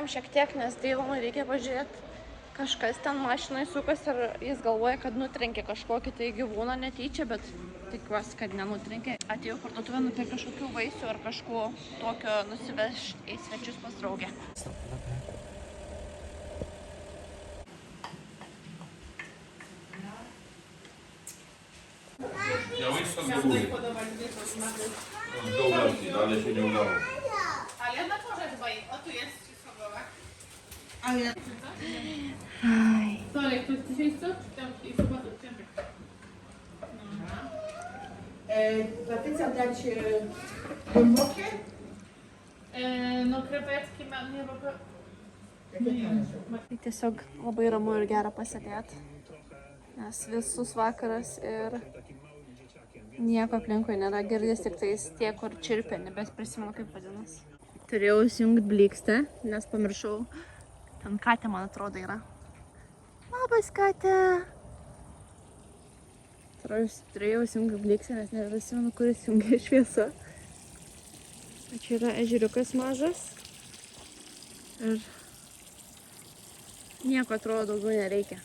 sustojom šiek tiek, nes Dylanui reikia pažiūrėti. Kažkas ten mašinai sukas ir jis galvoja, kad nutrenkė kažkokį tai gyvūną netyčia, bet tikiuosi, kad nenutrenkė. Atėjau parduotuvę nupirkti kažkokių vaisių ar kažko tokio nusivežti į svečius pas draugę. Ja wyjść tam do góry. Dołu, ale się nie udało. Ale na dworze chyba jest. O, tu jest schabowa. Ale... Sorry, ktoś dzisiaj co? Czy tam jest chyba to ciężek? Patycja dać głębokie? No krewetki man nie robią. Tai tiesiog labai ramu ir gera pasėdėti, nes visus vakaras ir nieko aplinkui nėra, girdės tik tais tie, kur čirpia, nebes prisimenu kaip vadinasi. Turėjau įsijungti blykstę, nes pamiršau, ten katė man atrodo yra. Labas katė! Turėjau įsijungti blykstę, nes neprisimenu, kur įsijungia šviesa. Čia yra ežeriukas mažas ir nieko atrodo daugiau nereikia.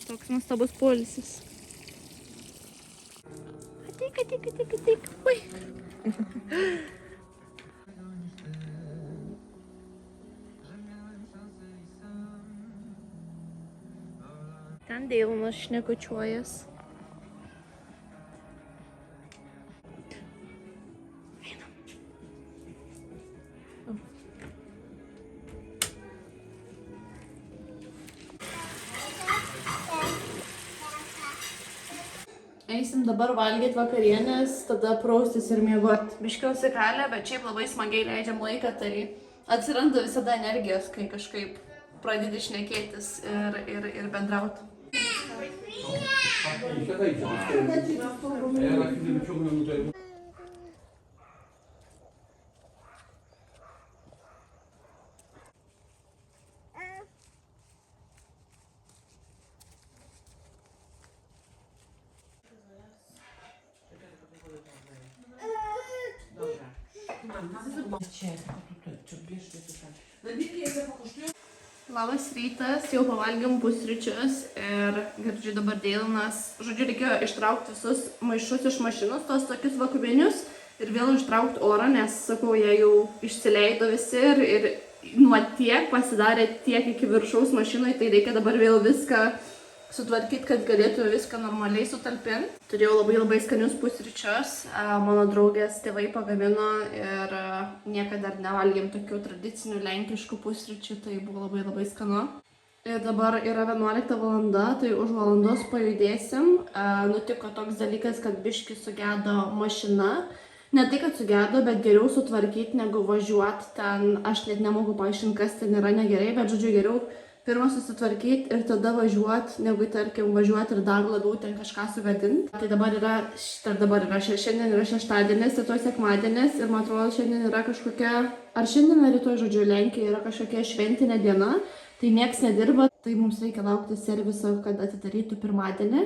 Toks nuostabus poilsis. Ateik. Ui. Ten Dylanas šnekučiuojas. Eisim dabar valgyti vakarienės, tada praustis ir miegoti. Biškiausi kalė, bet šiaip labai smagiai leidžiam laiką, tai atsiranda visada energijos, kai kažkaip pradedi šnekėtis ir bendrauti. Labas rytas, jau pavalgėm pusryčius ir girdžiu dabar Dylanas. Žodžiu, reikėjo ištraukti visus maišus iš mašinos, tos tokius vakubinius ir vėl ištraukti orą, nes, sakau, jie jau išsileido visi ir nuo tiek pasidarė tiek iki viršaus mašinai, tai reikia dabar vėl viską sutvarkyti, kad galėtume viską normaliai sutalpinti. Turėjau labai skanius pusryčius, mano draugės tėvai pagamino ir niekada dar nevalgėm tokių tradicinių lenkiškų pusryčių, tai buvo labai skanu. Ir dabar yra 11 valanda, tai už valandos pajudėsim. Nutiko toks dalykas, kad biški sugedo mašina. Ne tai, kad sugedo, bet geriau sutvarkyti, negu važiuoti ten. Aš net nemoku paaiškinti, kas ten yra negerai, bet žodžiu geriau pirmą susitvarkyti ir tada važiuoti, negu, tarkim, važiuoti ir dar labiau ten kažką sugadinti. Tai šiandien yra šeštadienis, rytoj sekmadienis ir man atrodo šiandien yra kažkokia, ar šiandien ar rytoj, žodžiu, Lenkija yra kažkokia šventinė diena, tai nieks nedirba, tai mums reikia laukti serviso, kad atidarytų pirmadienį.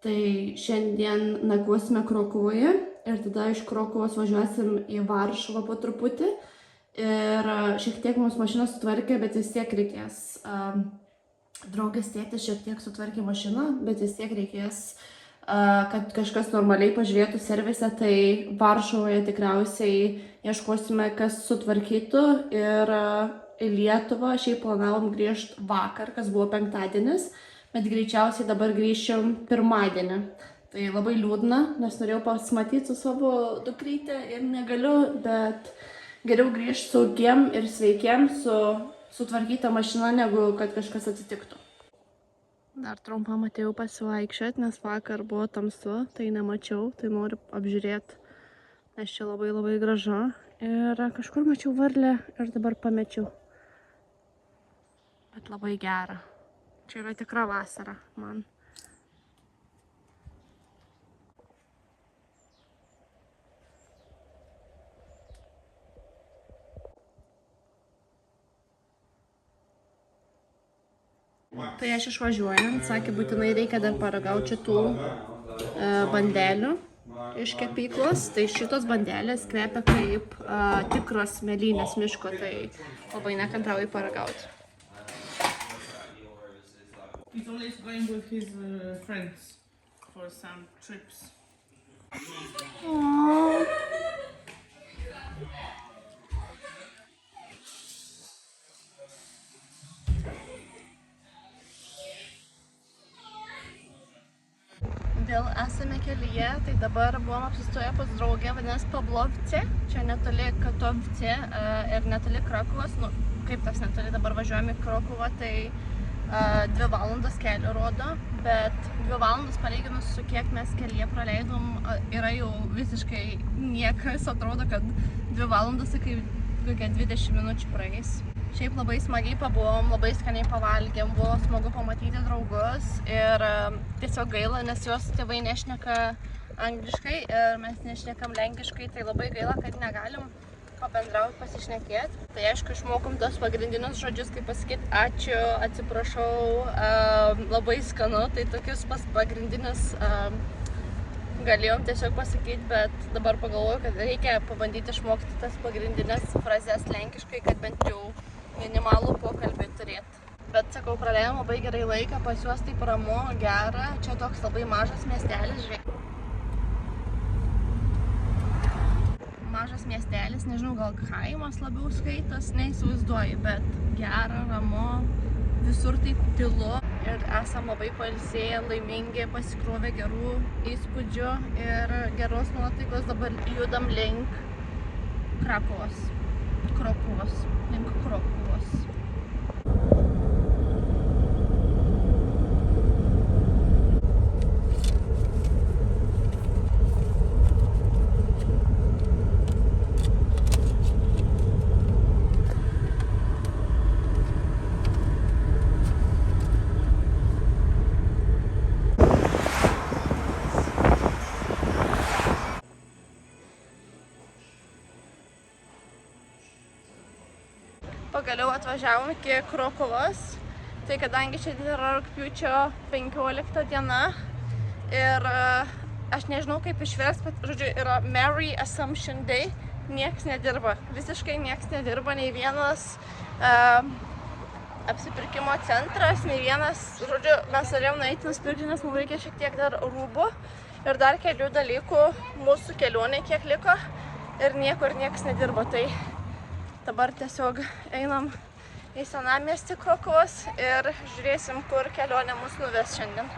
Tai šiandien nakvosime Krokuvoje ir tada iš Krokuvos važiuosim į Varšuvą po truputį. Ir šiek tiek mums mašiną sutvarkė, bet vis tiek reikės, draugės tėtis šiek tiek sutvarkė mašiną, bet vis tiek reikės, kad kažkas normaliai pažiūrėtų servise, tai Varšuvoje tikriausiai ieškosime, kas sutvarkytų ir į Lietuvą šiaip planavom grįžti vakar, kas buvo penktadienis, bet greičiausiai dabar grįšim pirmadienį. Tai labai liūdna, nes norėjau pasimatyti su savo dukryte ir negaliu, bet geriau grįžti saugiem ir sveikiem su sutvarkyta mašina, negu kad kažkas atsitiktų. Dar trumpam atėjau pasivaikščioti, nes vakar buvo tamsu, tai nemačiau, tai noriu apžiūrėti, nes čia labai gražu. Ir kažkur mačiau varlę ir dabar pamečiau. Bet labai gera. Čia yra tikra vasara man. Tai aš išvažiuojant, sakė, būtinai reikia dar paragauti šitų bandelių. iš kepyklos, tai šitos bandelės kvepia kaip tikros mėlynės miško, tai labai nekantrauju paragauti. He's always going with his friends for some trips. Vėl esame kelyje, tai dabar buvom apsistoję pas draugę, vadinasi Pavlovce, čia netoli Katovce ir netoli Krakovos, nu kaip tas netoli, dabar važiuojame į Krokuvą, tai 2 valandas kelio rodo, bet 2 valandas palyginus su kiek mes kelyje praleidom, yra jau visiškai niekas, atrodo, kad 2 valandas, kai kokia 20 minučių praeis. Šiaip labai smagiai pabuvom, labai skaniai pavalgėm, buvo smagu pamatyti draugus ir tiesiog gaila, nes jos tėvai nešneka angliškai ir mes nešnekam lenkiškai, tai labai gaila, kad negalim pabendrauti, pasišnekėti. Tai aišku, išmokom tos pagrindinius žodžius, kaip pasakyti ačiū, atsiprašau, labai skanu, tai tokius pagrindinius galėjom tiesiog pasakyti, bet dabar pagalvoju, kad reikia pabandyti išmokti tas pagrindinės frazes lenkiškai, kad bent jau minimalų pokalbį turėti. Bet sakau, praleidom labai gerai laiką, pas juos taip ramu, gera, čia toks labai mažas miestelis, žiūrėk. Mažas miestelis, nežinau, gal kaimas labiau skaitas, neįsivaizduoju, bet gera, ramu, visur taip tylu ir esam labai pailsėję, laimingi, pasikrovę gerų įspūdžių ir geros nuotaikos. Dabar judam link Krokuvos. Link Krokuvos. Pagaliau atvažiavom iki Krokuvos, tai kadangi šiandien yra rugpjūčio 15 diena ir aš nežinau kaip išverst, bet žodžiu yra Merry Assumption Day, nieks nedirba, visiškai nieks nedirba, nei vienas apsipirkimo centras, nei vienas, žodžiu, mes norėjom nueiti nusipirkti, nes mums reikia šiek tiek dar rūbų ir dar kelių dalykų mūsų kelionė kiek liko ir niekur nieks nedirba, tai dabar tiesiog einam į senamiestį Krokuvos ir žiūrėsim, kur kelionė mus nuves šiandien.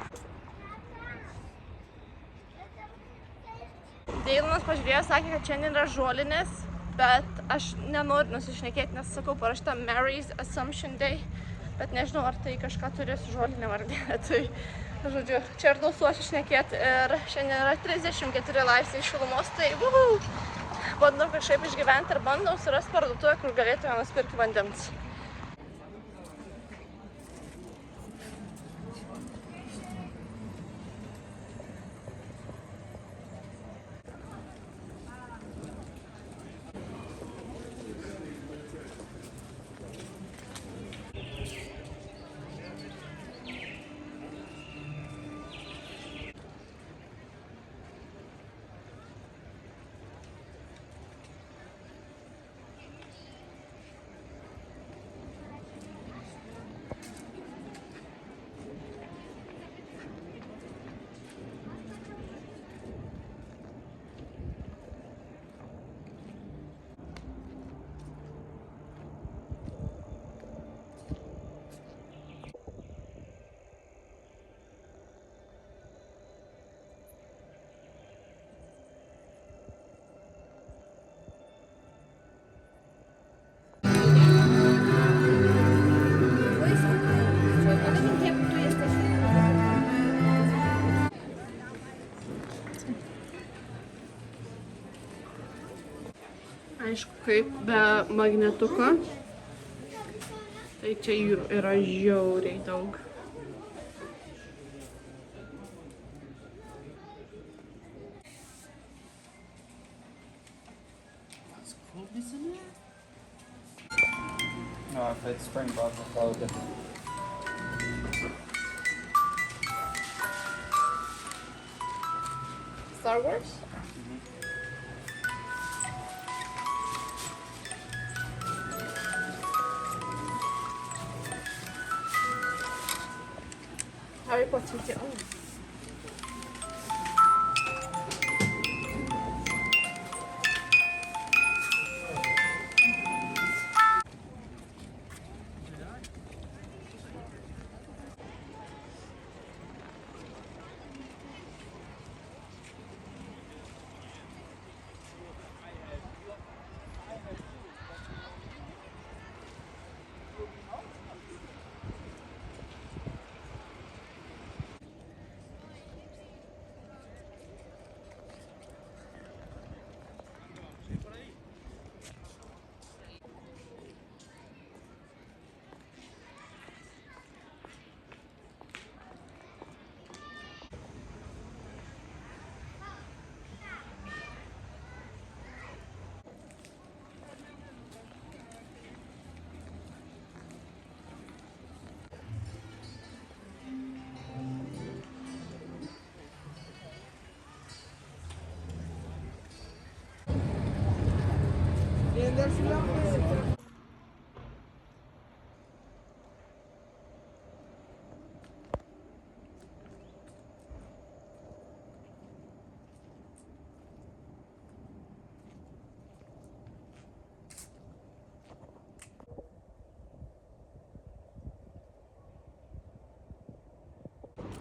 Deilonas pažiūrėjo, sakė, kad šiandien yra žolinės, bet aš nenoriu nusišnekėti, nes sakau, parašyta Mary's Assumption Day, bet nežinau, ar tai kažką turi su žolinėm ar ne. Tai, žodžiu, čia ir nusuosiu šnekėti ir šiandien yra 34 laipsniai šilumos, tai bandom kažkaip išgyventi ir bandom surasti parduotuvę, kur galėtume nusipirkti vandens. Aišku, kaip be magnetuko, tai čia jų yra žiauriai daug. No, I played Springbok with Logan. Star Wars? Harry Potter diyor.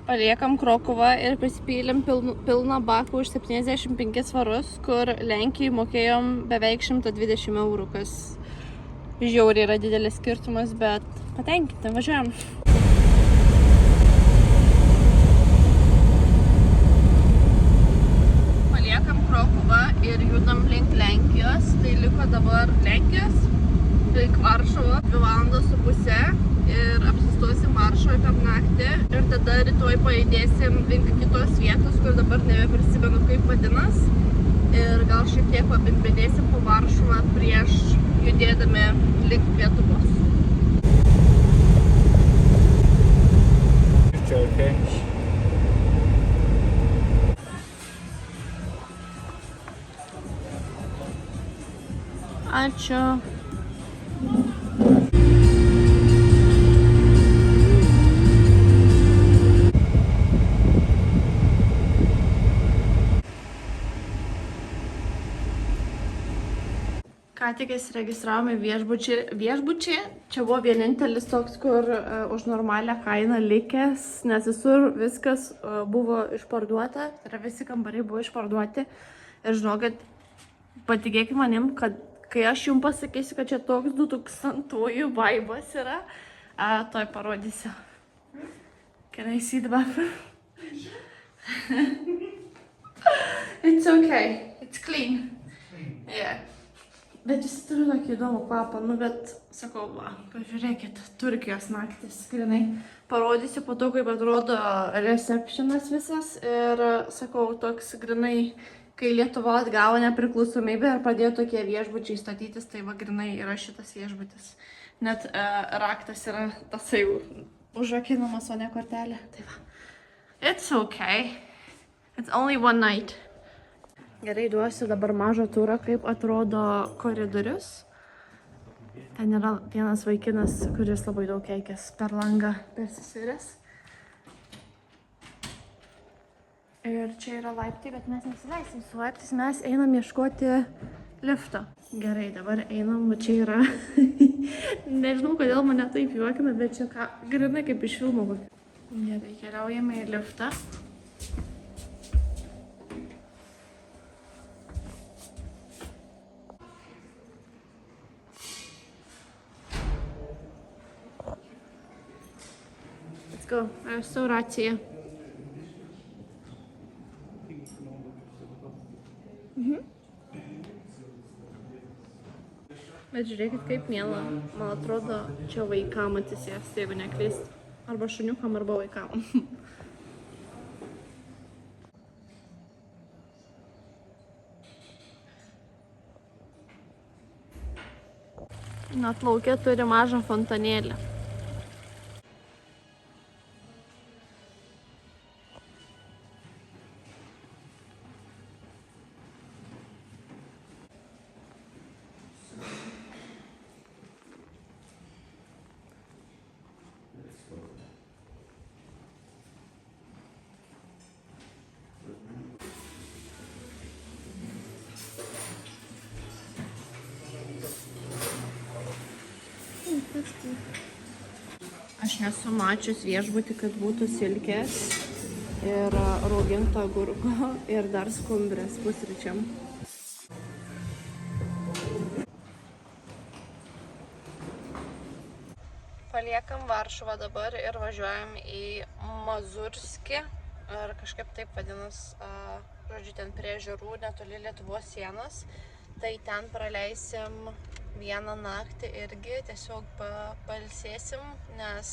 Paliekam Krokuvą ir prisipylėm pilną baką už 75 svarus, kur Lenkijai mokėjom beveik 120 eurų, kas žiauriai yra didelis skirtumas, bet patenkinti, važiuojam. Paliekam Krokuvą ir judam link Lenkijos, tai liko dabar Lenkijos, link Varšuvo, 2,5 valandos ir apsistosim Varšuvoje per naktį ir tada rytoj pajudėsim link kitos vietos, kur dabar nebeprisimenu kaip vadinas ir gal šiek tiek pabimbinėsim po Varšuvą prieš judėdami link Lietuvos. Ačiū. Ką tik įsiregistravome viešbučiai. Čia buvo vienintelis toks, kur už normalią kainą likęs, nes visur viskas buvo išparduota, tai yra visi kambariai buvo išparduoti. Ir žinokit, patikėkit manim, kad kai aš jums pasakysiu, kad čia toks 2000-ųjų vaibas yra, toj parodysiu. Can I see the bathroom? It's okay, it's clean. Yeah. Bet jis turi tokį įdomų kvapą, nu bet, sakau, va, pažiūrėkit, Turkijos naktis, grinai. Parodysiu po to, kaip atrodo receptionas visas ir, sakau, toks grinai, kai Lietuva atgavo nepriklausomybę ir pradėjo tokie viešbučiai statytis, tai va, grinai yra šitas viešbutis. Net raktas yra tasai užrakinamas, o ne kortelė. Tai va, it's okay. It's only one night. Gerai, duosiu dabar mažą turą, kaip atrodo koridorius. Ten yra vienas vaikinas, kuris labai daug keikės per langą persisviręs. Ir čia yra laiptai, bet mes nesileisim su laiptais, mes einam ieškoti lifto. Gerai, dabar einam, va čia yra. Nežinau, kodėl mane taip juokina, bet čia ką, grinai kaip iš filmo kokio. Gerai, keliaujame į liftą. Restauracija. Bet žiūrėkit, kaip miela. Man atrodo, čia vaikam atsisėsti, jeigu neklyst. Arba šuniukam, arba vaikam. Net lauke turi mažą fontanėlę. Aš nesu mačius viešbutį, kad būtų silkės ir rauginto agurko ir dar skumbrės pusryčiam. Paliekam Varšuvą dabar ir važiuojam į Mazurskį, ar kažkaip taip vadinas, žodžiu, ten prie ežerų, netoli Lietuvos sienos. Tai ten praleisim vieną naktį irgi, tiesiog pailsėsim, nes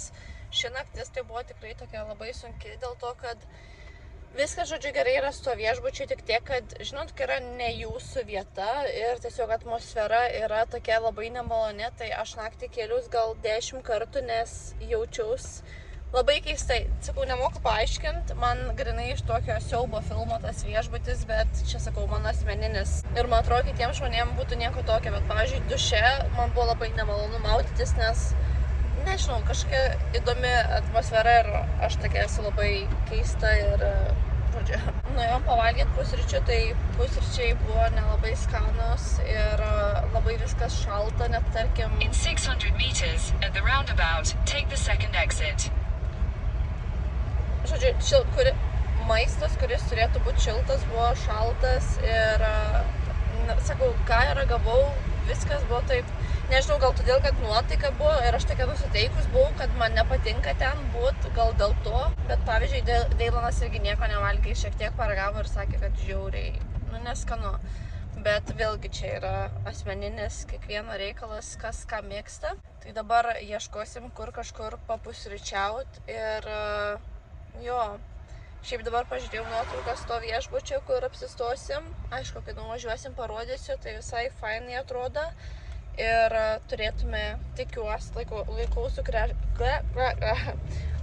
ši naktis tai buvo tikrai tokia labai sunki, dėl to, kad viskas, žodžiu, gerai yra su to viešbučiu, tik tiek, kad, žinot, kai yra ne jūsų vieta ir tiesiog atmosfera yra tokia labai nemaloni, tai aš naktį kėlius gal 10 kartų, nes jaučiaus labai keistai. Sakau, nemoku paaiškinti, man grinai iš tokio siaubo filmo tas viešbutis, bet čia, sakau, mano asmeninis. Ir man atrodo, kitiems žmonėms būtų nieko tokio, bet, pavyzdžiui, duše man buvo labai nemalonu maudytis, nes, nežinau, kažkokia įdomi atmosfera ir aš tokia esu labai keista ir, žodžiu, nuėjom pavalgyti pusryčių, tai pusryčiai buvo nelabai skanus ir labai viskas šalta, net tarkim... In 600 meters, at the roundabout, take the second exit. Žodžiu, maistas, kuris turėtų būti šiltas, buvo šaltas ir, sakau, ką ragavau, viskas buvo taip, nežinau, gal todėl, kad nuotaika buvo ir aš tokia nusiteikus buvau, kad man nepatinka ten būt, gal dėl to, bet pavyzdžiui, Deilanas irgi nieko nevalgė, šiek tiek paragavo ir sakė, kad žiauriai, neskanu. Bet vėlgi čia yra asmeninis kiekvieno reikalas, kas ką mėgsta. Tai dabar ieškosim, kur kažkur papusryčiaut ir jo, šiaip dabar pažiūrėjau nuotraukas to viešbučio, kur apsistosim. Aišku, kai nuvažiuosim parodysiu, tai visai fainai atrodo. Ir turėtume, tikiuosi,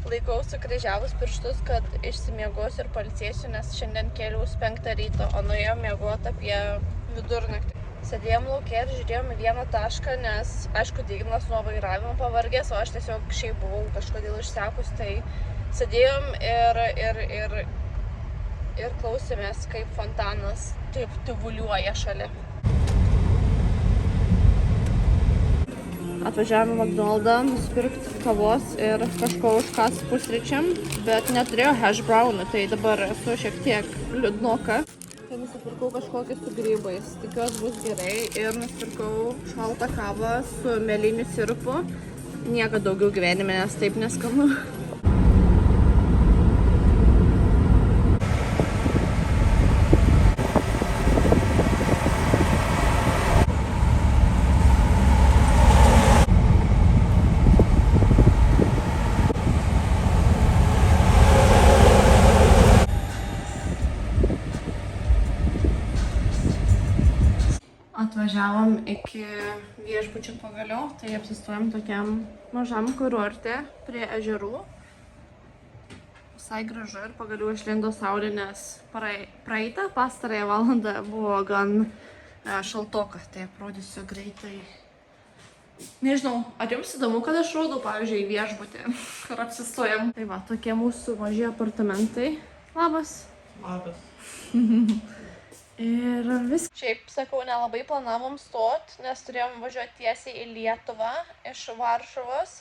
laikau sukryžiavus pirštus, kad išsimiegosiu ir pailsėsiu, nes šiandien kėliaus 5 ryto, o nuėjom miegoti apie vidurnaktį. Sėdėjom lauke ir žiūrėjom į vieną tašką, nes, aišku, Deilanas nuo vairavimo pavargęs, o aš tiesiog šiaip buvau kažkodėl išsekus, tai sėdėjom ir klausėmės, kaip fontanas taip tyvuliuoja šalia. Atvažiavome į McDonald'ą nusipirkti kavos ir kažko užkas pusryčiam, bet neturėjau hash brownų, tai dabar esu šiek tiek liūdnoka. Tai nusipirkau kažkokį su grybais, tikiuosi bus gerai, ir nusipirkau šaltą kavą su mėlyniu sirupu. Nieko daugiau gyvenime, nes taip neskanu. Atvažiavom iki viešbučio pagaliau, tai apsistojom tokiam mažam kurorte prie ežerų. Visai gražu ir pagaliau išlindo saulė, nes praeitą pastarąją valandą buvo gan šaltoka, tai aprodysiu greitai. Nežinau, ar jums įdomu, kad aš rodau, pavyzdžiui, viešbutį, kur apsistojom. Tai va, tokie mūsų maži apartamentai. Labas. Labas. Ir viskas. Šiaip, sakau, nelabai planavom stot, nes turėjom važiuoti tiesiai į Lietuvą iš Varšuvos,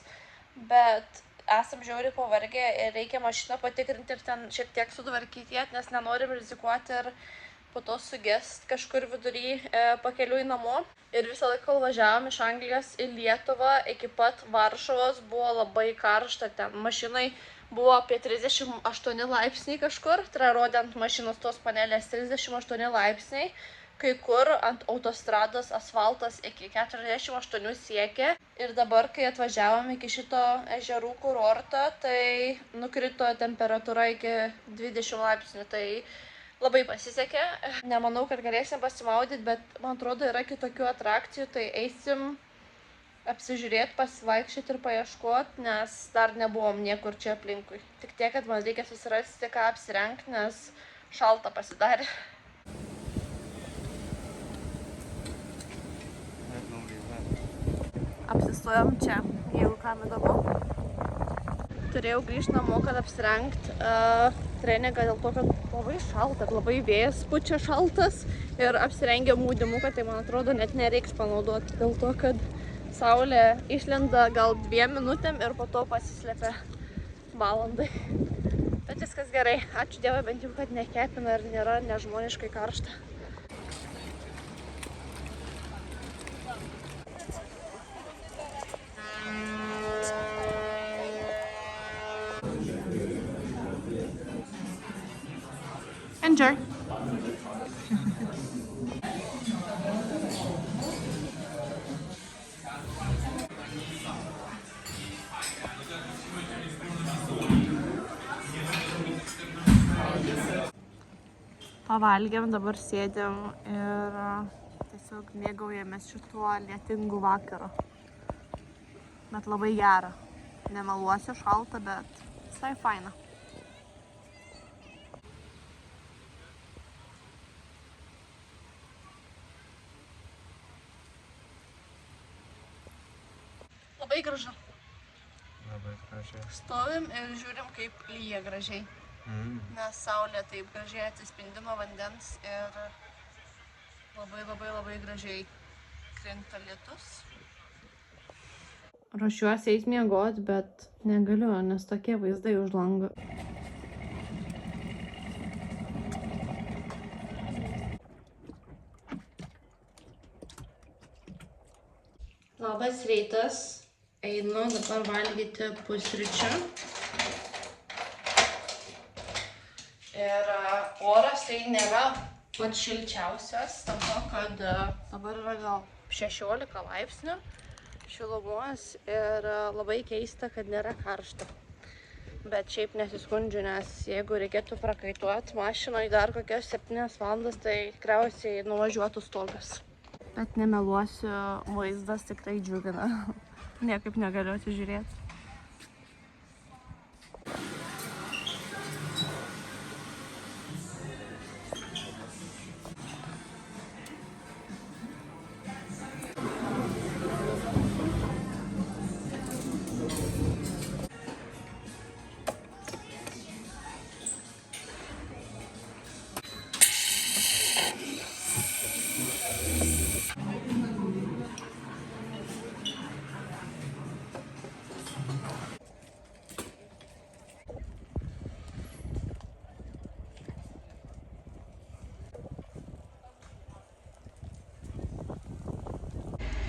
bet esam žiauriai pavargę ir reikia mašiną patikrinti ir ten šiek tiek sutvarkyti, nes nenorim rizikuoti ir po to sugest kažkur vidury pakeliui namo. Ir visą laiką, kol važiavom iš Anglijos į Lietuvą, iki pat Varšuvos buvo labai karšta ten. Mašinai buvo apie 38 laipsniai kažkur, tai rodė ant mašinos tos panelės 38 laipsniai, kai kur ant autostrados asfaltas iki 48 siekė. Ir dabar, kai atvažiavom iki šito ežerų kurorto, tai nukrito temperatūra iki 20 laipsnių, tai labai pasisekė. Nemanau, kad galėsim pasimaudyti, bet man atrodo yra kitokių atrakcijų, tai eisim apsižiūrėti, pasivaikščioti ir paieškoti, nes dar nebuvom niekur čia aplinkui. Tik tiek, kad man reikia susirasti, ką apsirengti, nes šalta pasidarė. Apsistojom čia, jeigu kam įdomu. Turėjau grįžti namo, kad apsirengti treningą dėl to, kad labai šalta, labai vėjas pučia šaltas ir apsirengė mūdimuką, tai man atrodo net nereiks panaudoti dėl to, kad Saulė išlenda gal 2 minutėm ir po to pasislepia valandai. Bet viskas gerai. Ačiū Dievui bent jau, kad nekepina ir nėra nežmoniškai karšta. Enjoy! Pavalgėm, dabar sėdėm ir tiesiog mėgaujamės šituo lietingu vakaru. Bet labai gera. Nemeluosiu, šalta, bet visai faina. Labai gražu. Labai gražiai. Stovim ir žiūrim, kaip lyja gražiai. Nes saulė taip gražiai atsispindi nuo vandens ir labai gražiai krinta lietus. Ruošiuosi eiti miegot, bet negaliu, nes tokie vaizdai už lango. Labas rytas. Einu dabar valgyti pusryčių. Ir oras tai nėra pats šilčiausias, dėl to, kad dabar yra gal 16 laipsnių šilumos ir labai keista, kad nėra karšta. Bet šiaip nesiskundžiu, nes jeigu reikėtų prakaituoti mašinoje dar kokias 7 valandas, tai tikriausiai nuvažiuotų stogas. Bet nemeluosiu, vaizdas tikrai džiugina. Niekaip negaliu atsižiūrėti.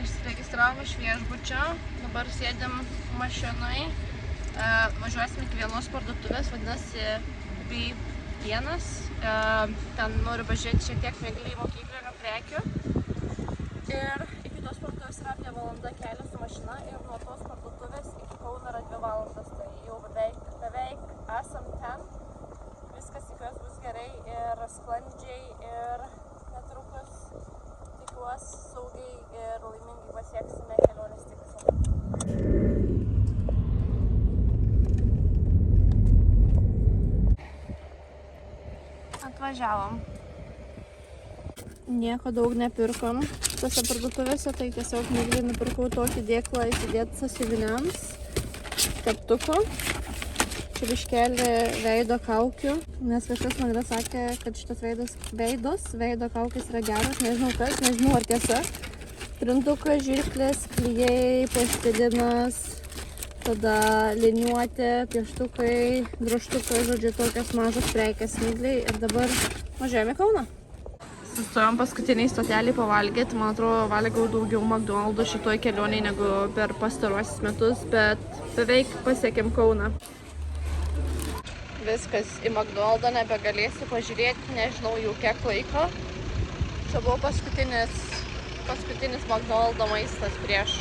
Išsiregistravom iš viešbučio, dabar sėdim mašinai, važiuosim iki vienos parduotuvės, vadinasi B1, ten noriu pažiūrėti šiek tiek mėgli mokyklinių prekių ir iki tos parduotuvės yra apie valanda kelio su mašina ir nuo tos parduotuvės iki Kauno yra 2 valandas, tai jau beveik esam ten, viskas tikiuosi bus gerai ir sklandžiai ir netrukus tikiuosi saugiai ir laimingai pasieksime kelionės tikslą. Atvažiavom. Nieko daug nepirkom tose parduotuvėse, tai tiesiog mėgdai nupirkau tokį dėklą įsidėti sąsiuviniams, teptukų, čia biškelį veido kaukių, nes kažkas man yra sakė, kad šitas veido kaukės yra geras, nežinau kas, nežinau ar tiesa. Trintukas, žirklės, klijai, plastilinas, tada liniuotė, pieštukai, drožtukai, žodžiu, tokios mažos prekės mėgliai ir dabar važiuojame į Kauną. Sustojom paskutiniai stotelį pavalgyti, man atrodo, valgiau daugiau McDonald's šitoj kelionėje negu per pastaruosius metus, bet beveik pasiekėm Kauną. Viskas, į McDonald's nebegalėsiu pažiūrėti, nežinau jau kiek laiko. Čia buvo paskutinis McDonald's maistas prieš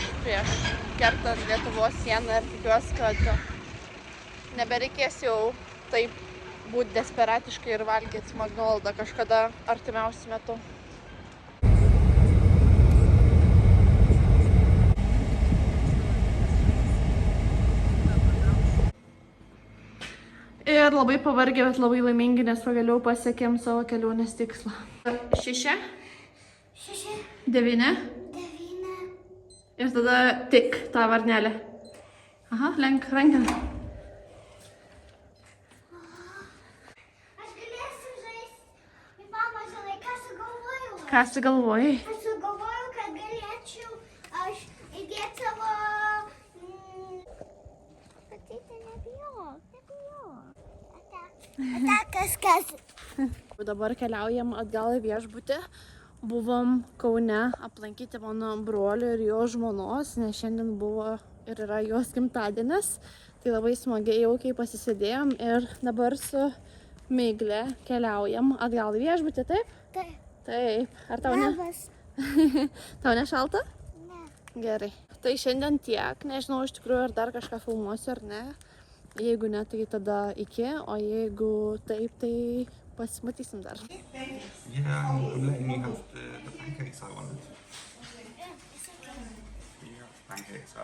kertant Lietuvos sieną ir tikiuosi, kad nebereikės jau taip būti desperatiškai ir valgyti McDonald's kažkada artimiausiu metu. Ir labai pavargę, bet labai laimingi, nes pagaliau pasiekėm savo kelionės tikslą. 6? 9? Ir tada tik tą varnelę. Aha, lenk ranką. Aš galėsiu žaisti į pamažalai, ką sugalvojau. Ką sugalvojai? Aš sugalvojau, kad galėčiau aš įdėti Kažkas. Dabar keliaujam atgal į viešbutį. Buvom Kaune aplankyti mano brolio ir jo žmonos, nes šiandien buvo ir yra jos gimtadienis. Tai labai smagiai jaukiai pasisėdėjom ir dabar su Migle keliaujam atgal į viešbutį, taip? Taip. Taip. Ar tau ne? Labas. Tau nešalta? Ne. Gerai. Tai šiandien tiek. Nežinau iš tikrųjų, ar dar kažką filmuosiu ar ne. Jeigu ne, tai tada iki, o jeigu taip, tai pasimatysim dar. Yeah, I'm letting you have the pancakes I wanted. Yeah, pancakes.